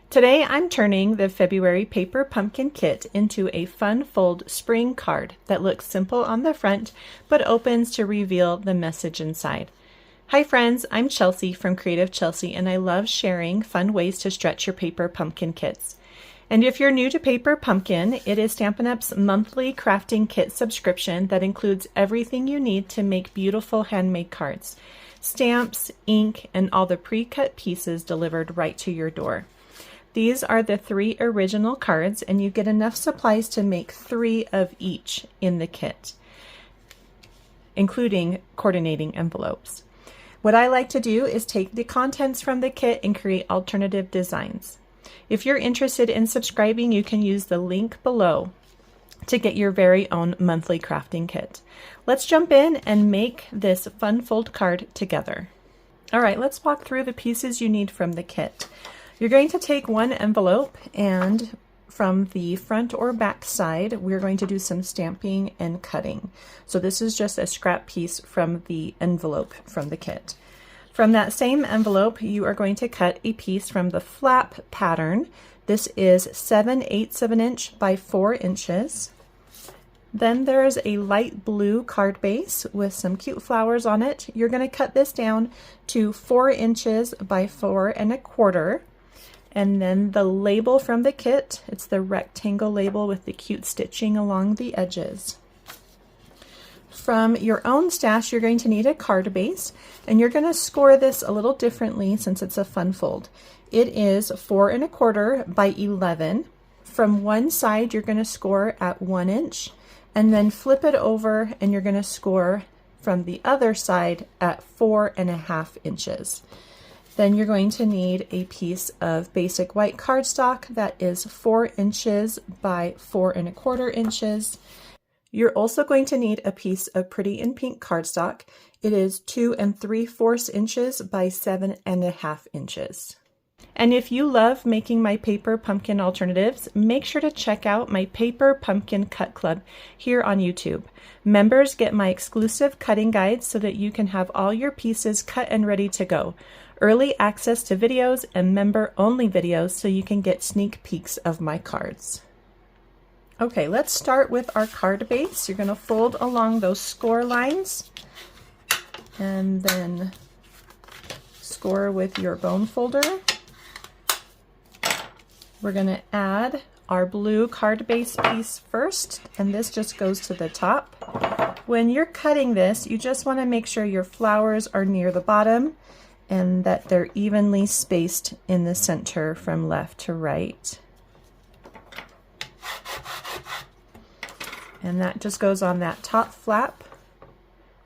Today I'm turning the February paper pumpkin kit into a fun fold spring card that looks simple on the front but opens to reveal the message inside. Hi friends, I'm Chelsea from Creative Chelsey and I love sharing fun ways to stretch your paper pumpkin kits. And if you're new to Paper Pumpkin, it is Stampin' Up's monthly crafting kit subscription that includes everything you need to make beautiful handmade cards. Stamps, ink, and all the pre-cut pieces delivered right to your door. These are the 3 original cards, and you get enough supplies to make 3 of each in the kit, including coordinating envelopes. What I like to do is take the contents from the kit and create alternative designs. If you're interested in subscribing, you can use the link below to get your very own monthly crafting kit. Let's jump in and make this fun fold card together. All right, let's walk through the pieces you need from the kit. You're going to take one envelope, and from the front or back side, we're going to do some stamping and cutting. So this is just a scrap piece from the envelope from the kit. From that same envelope, you are going to cut a piece from the flap pattern. This is 7/8 of an inch by 4 inches. Then there's a light blue card base with some cute flowers on it. You're going to cut this down to 4 inches by 4 1/4. And then the label from the kit, it's the rectangle label with the cute stitching along the edges. From your own stash, you're going to need a card base, and you're going to score this a little differently since it's a fun fold. It is 4 1/4 by 11. From one side, you're going to score at 1 inch, and then flip it over, and you're going to score from the other side at 4 1/2 inches. Then you're going to need a piece of basic white cardstock that is 4 inches by 4 1/4 inches. You're also going to need a piece of pretty in pink cardstock. It is 2 3/4 inches by 7 1/2 inches. And if you love making my paper pumpkin alternatives, make sure to check out my Paper Pumpkin Cut Club here on YouTube. Members get my exclusive cutting guides so that you can have all your pieces cut and ready to go. Early access to videos and member-only videos so you can get sneak peeks of my cards. Okay, let's start with our card base. You're going to fold along those score lines and then score with your bone folder. We're going to add our blue card base piece first, and this just goes to the top. When you're cutting this, you just want to make sure your flowers are near the bottom and that they're evenly spaced in the center from left to right. And that just goes on that top flap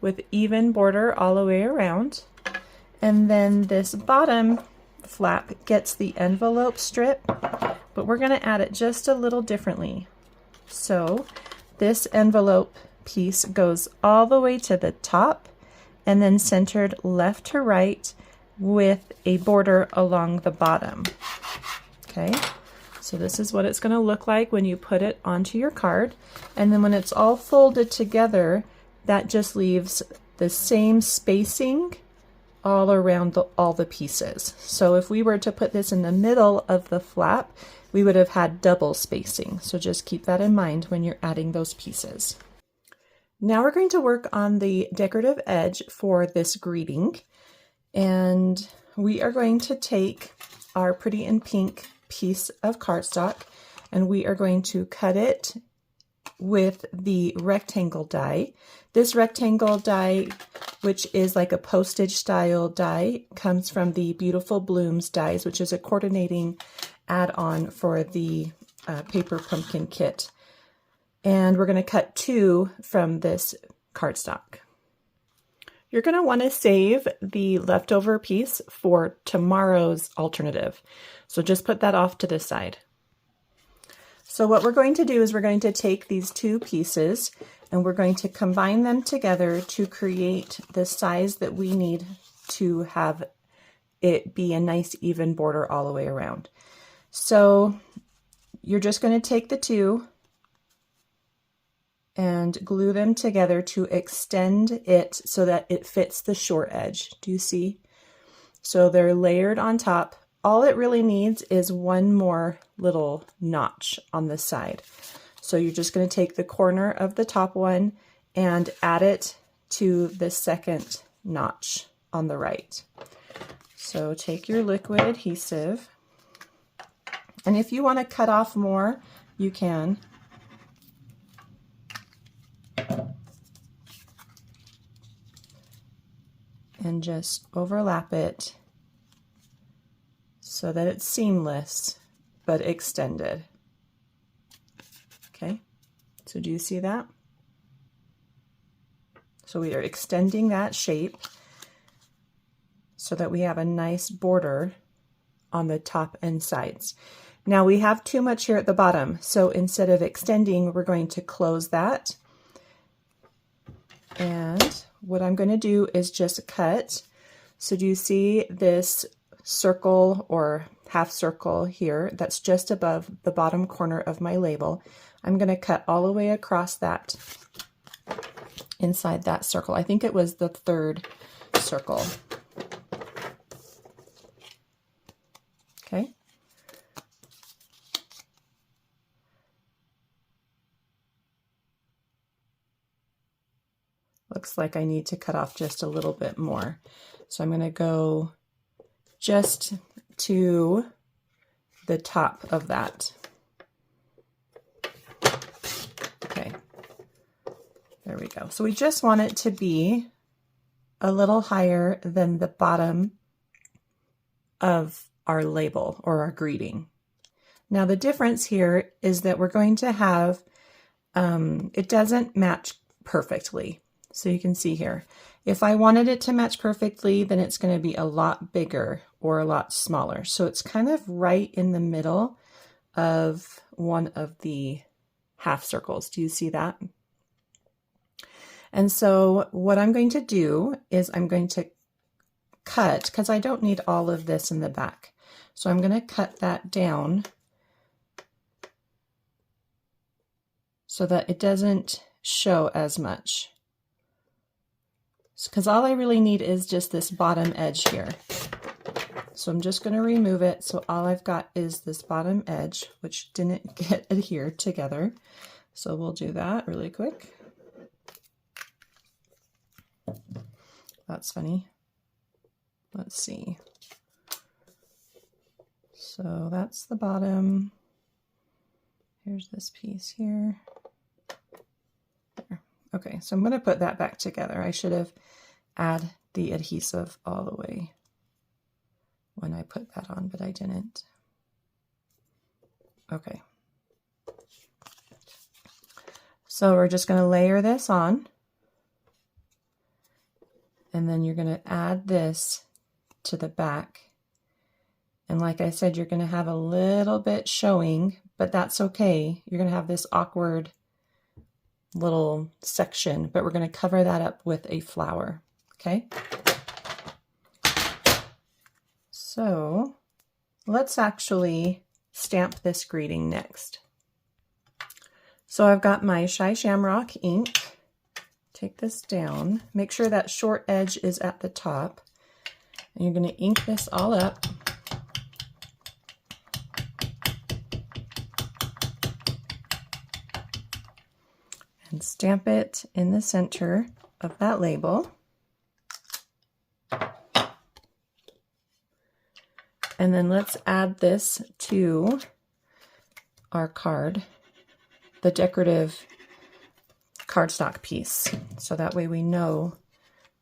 with even border all the way around. And then this bottom flap gets the envelope strip, but we're going to add it just a little differently. So this envelope piece goes all the way to the top and then centered left to right with a border along the bottom. Okay. So this is what it's going to look like when you put it onto your card. And then when it's all folded together, that just leaves the same spacing all around all the pieces. So if we were to put this in the middle of the flap, we would have had double spacing. So just keep that in mind when you're adding those pieces. Now we're going to work on the decorative edge for this greeting. And we are going to take our pretty in pink piece of cardstock and we are going to cut it with the rectangle die. This rectangle die, which is like a postage style die, comes from the Beautiful Blooms dies, which is a coordinating add-on for the paper pumpkin kit. And we're going to cut 2 from this cardstock. You're going to want to save the leftover piece for tomorrow's alternative. So just put that off to the side. So what we're going to do is we're going to take these 2 pieces and we're going to combine them together to create the size that we need to have it be a nice even border all the way around. So you're just going to take the 2 and glue them together to extend it so that it fits the short edge. Do you see? So they're layered on top all it really needs is one more little notch on the side. So you're just going to take the corner of the top one and add it to the second notch on the right. So take your liquid adhesive, and if you want to cut off more, you can. And just overlap it so that it's seamless but extended. Okay, so do you see that? So we are extending that shape so that we have a nice border on the top and sides. Now we have too much here at the bottom, so instead of extending, we're going to close that. And what I'm going to do is just cut. So do you see this circle or half circle here that's just above the bottom corner of my label? I'm going to cut all the way across that, inside that circle. I think it was the third circle. Okay. Looks like I need to cut off just a little bit more. So I'm going to go just to the top of that. Okay, there we go. So we just want it to be a little higher than the bottom of our label or our greeting. Now the difference here is that we're going to have, it doesn't match perfectly. So you can see here, if I wanted it to match perfectly, then it's going to be a lot bigger or a lot smaller. So it's kind of right in the middle of one of the half circles. Do you see that? And so what I'm going to do is I'm going to cut, because I don't need all of this in the back. So I'm going to cut that down so that it doesn't show as much. Because all I really need is just this bottom edge here. So I'm just going to remove it. So all I've got is this bottom edge, which didn't get adhered together. So we'll do that really quick. That's funny. Let's see. So that's the bottom. Here's this piece here. There. Okay, so I'm going to put that back together. I should have added the adhesive all the way when I put that on, but I didn't. Okay. So we're just going to layer this on. And then you're going to add this to the back. And like I said, you're going to have a little bit showing, but that's okay. You're going to have this awkward little section, but we're going to cover that up with a flower. Okay. So let's actually stamp this greeting next. So I've got my Shy Shamrock ink. Take this down. Make sure that short edge is at the top. And you're going to ink this all up. And stamp it in the center of that label. And then let's add this to our card, the decorative cardstock piece. So that way we know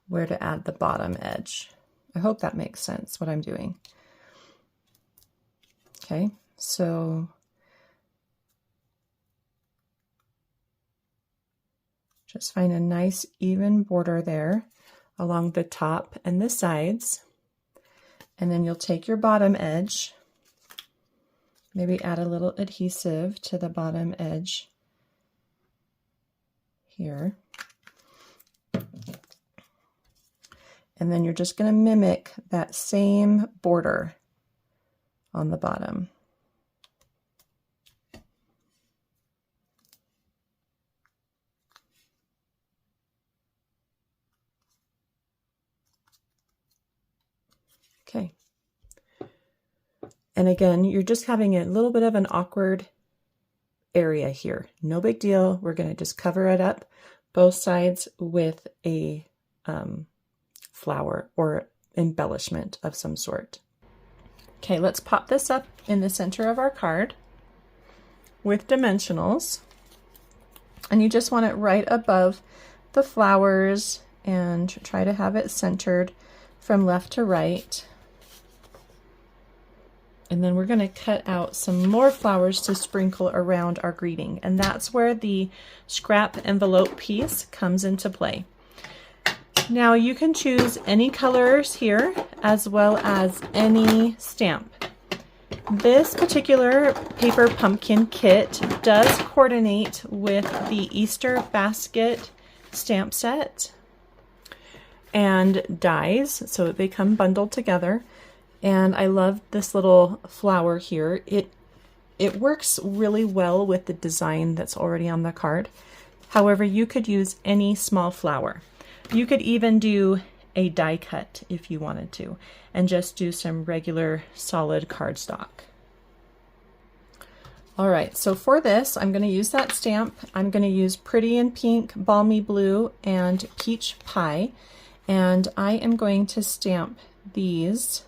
where to add the bottom edge. I hope that makes sense, what I'm doing. Okay, so just find a nice even border there along the top and the sides. And then you'll take your bottom edge, maybe add a little adhesive to the bottom edge here. And then you're just going to mimic that same border on the bottom. Okay. And again, you're just having a little bit of an awkward area here. No big deal. We're going to just cover it up both sides with a flower or embellishment of some sort. Okay, let's pop this up in the center of our card with dimensionals. And you just want it right above the flowers and try to have it centered from left to right. And then we're going to cut out some more flowers to sprinkle around our greeting. And that's where the scrap envelope piece comes into play. Now you can choose any colors here as well as any stamp. This particular paper pumpkin kit does coordinate with the Easter basket stamp set and dies, so they come bundled together. And I love this little flower here. It works really well with the design that's already on the card. However, you could use any small flower. You could even do a die cut if you wanted to, and just do some regular solid cardstock. All right, so for this, I'm going to use that stamp. I'm going to use Pretty in Pink, Balmy Blue, and Peach Pie. And I am going to stamp these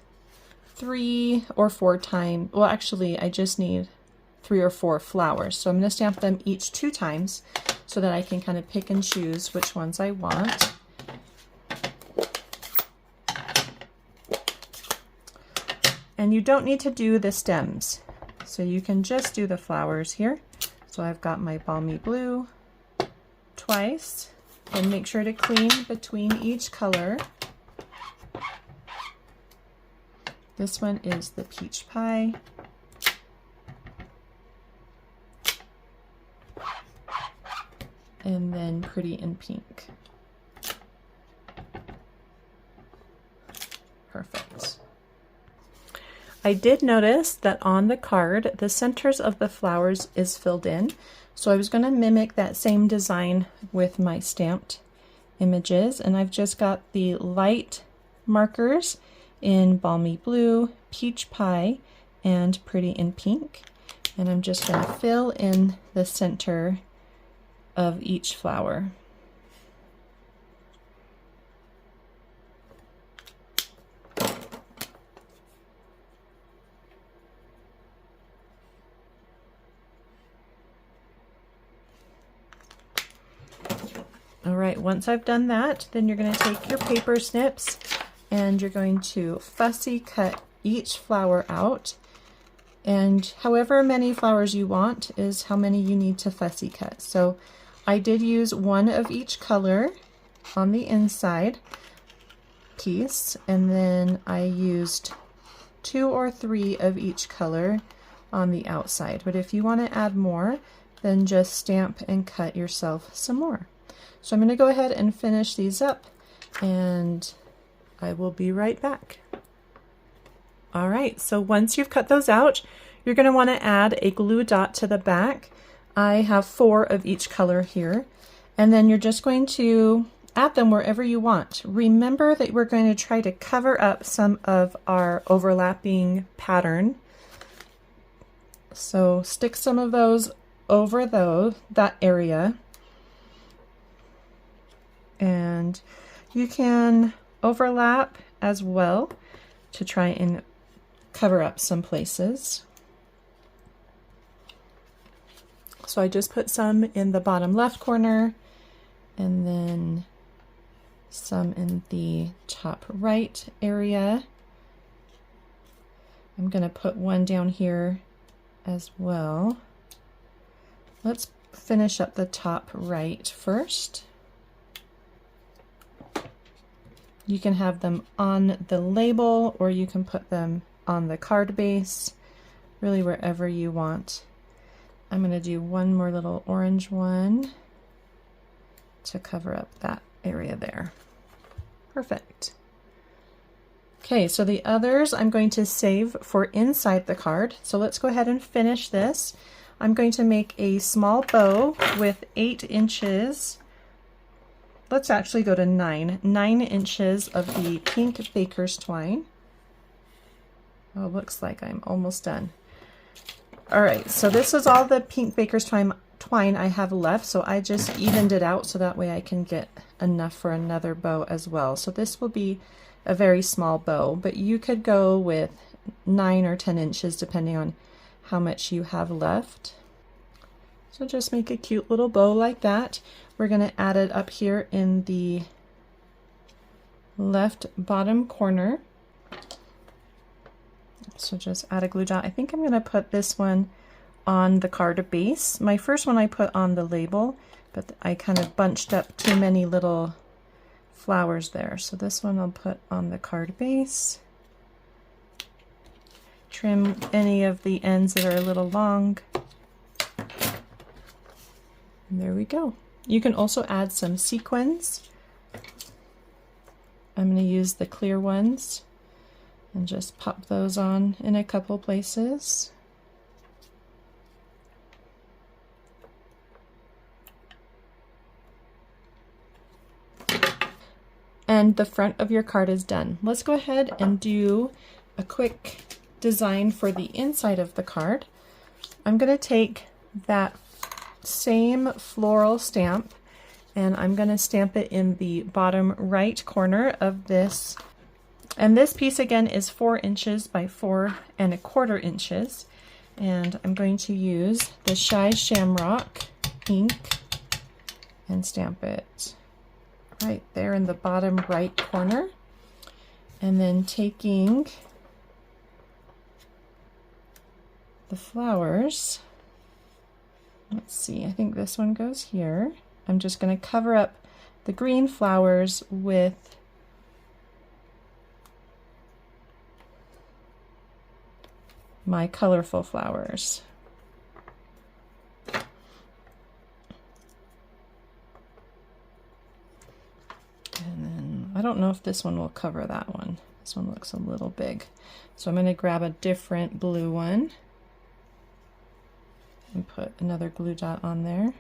3 or 4 times. Well, actually, I just need 3 or 4 flowers. So I'm going to stamp them each 2 times so that I can kind of pick and choose which ones I want. And you don't need to do the stems. So you can just do the flowers here. So I've got my Balmy Blue twice. And make sure to clean between each color. This one is the Peach Pie. And then Pretty in Pink. Perfect. I did notice that on the card, the centers of the flowers is filled in. So I was going to mimic that same design with my stamped images. And I've just got the light markers in Balmy Blue, Peach Pie, and Pretty in Pink. And I'm just going to fill in the center of each flower. All right, once I've done that, then you're going to take your paper snips and you're going to fussy cut each flower out. And however many flowers you want is how many you need to fussy cut. So I did use 1 of each color on the inside piece, and then I used 2 or 3 of each color on the outside. But if you want to add more, then just stamp and cut yourself some more. So I'm going to go ahead and finish these up, and I will be right back. All right, so once you've cut those out, you're going to want to add a glue dot to the back. I have 4 of each color here, and then you're just going to add them wherever you want. Remember that we're going to try to cover up some of our overlapping pattern. So stick some of those over that area. And you can overlap as well to try and cover up some places. So I just put some in the bottom left corner and then some in the top right area. I'm going to put one down here as well. Let's finish up the top right first. You can have them on the label or you can put them on the card base, really wherever you want. I'm going to do one more little orange one to cover up that area there. Perfect. Okay, so the others I'm going to save for inside the card. So let's go ahead and finish this. I'm going to make a small bow with 8 inches. Let's actually go to 9 inches of the pink baker's twine. Oh, looks like I'm almost done. All right, so this is all the pink baker's twine I have left, so I just evened it out so that way I can get enough for another bow as well. So this will be a very small bow, but you could go with 9 or 10 inches depending on how much you have left. So just make a cute little bow like that. We're going to add it up here in the left bottom corner. So just add a glue dot. I think I'm going to put this one on the card base. My first one I put on the label, but I kind of bunched up too many little flowers there. So this one I'll put on the card base. Trim any of the ends that are a little long. And there we go. You can also add some sequins. I'm going to use the clear ones and just pop those on in a couple places. And the front of your card is done. Let's go ahead and do a quick design for the inside of the card. I'm going to take that same floral stamp and I'm going to stamp it in the bottom right corner of this. And this piece again is 4 inches by 4¼ inches. And I'm going to use the Shy Shamrock ink and stamp it right there in the bottom right corner. And then taking the flowers, let's see, I think this one goes here. I'm just going to cover up the green flowers with my colorful flowers. And then I don't know if this one will cover that one. This one looks a little big. So I'm going to grab a different blue one and put another glue dot on there.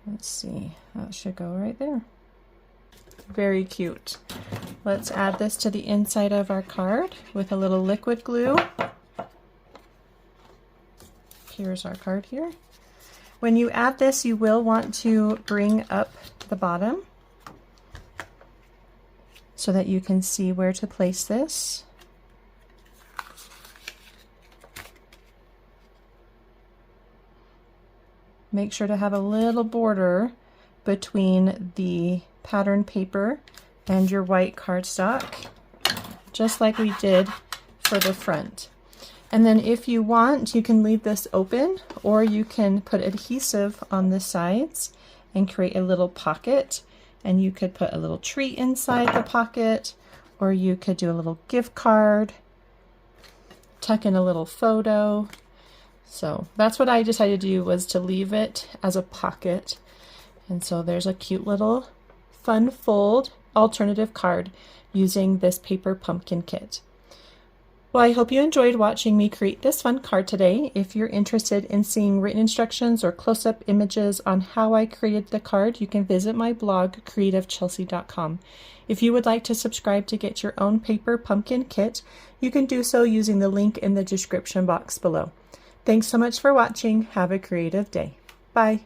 Let's see, that should go right there. Very cute. Let's add this to the inside of our card with a little liquid glue. Here's our card here. When you add this, you will want to bring up the bottom so that you can see where to place this. Make sure to have a little border between the pattern paper and your white cardstock, just like we did for the front. And then if you want, you can leave this open, or you can put adhesive on the sides and create a little pocket, and you could put a little treat inside the pocket, or you could do a little gift card, tuck in a little photo. So that's what I decided to do, was to leave it as a pocket. And so there's a cute little fun fold alternative card using this paper pumpkin kit. Well, I hope you enjoyed watching me create this fun card today. If you're interested in seeing written instructions or close-up images on how I created the card, you can visit my blog, creativechelsey.com. If you would like to subscribe to get your own paper pumpkin kit, you can do so using the link in the description box below. Thanks so much for watching. Have a creative day. Bye.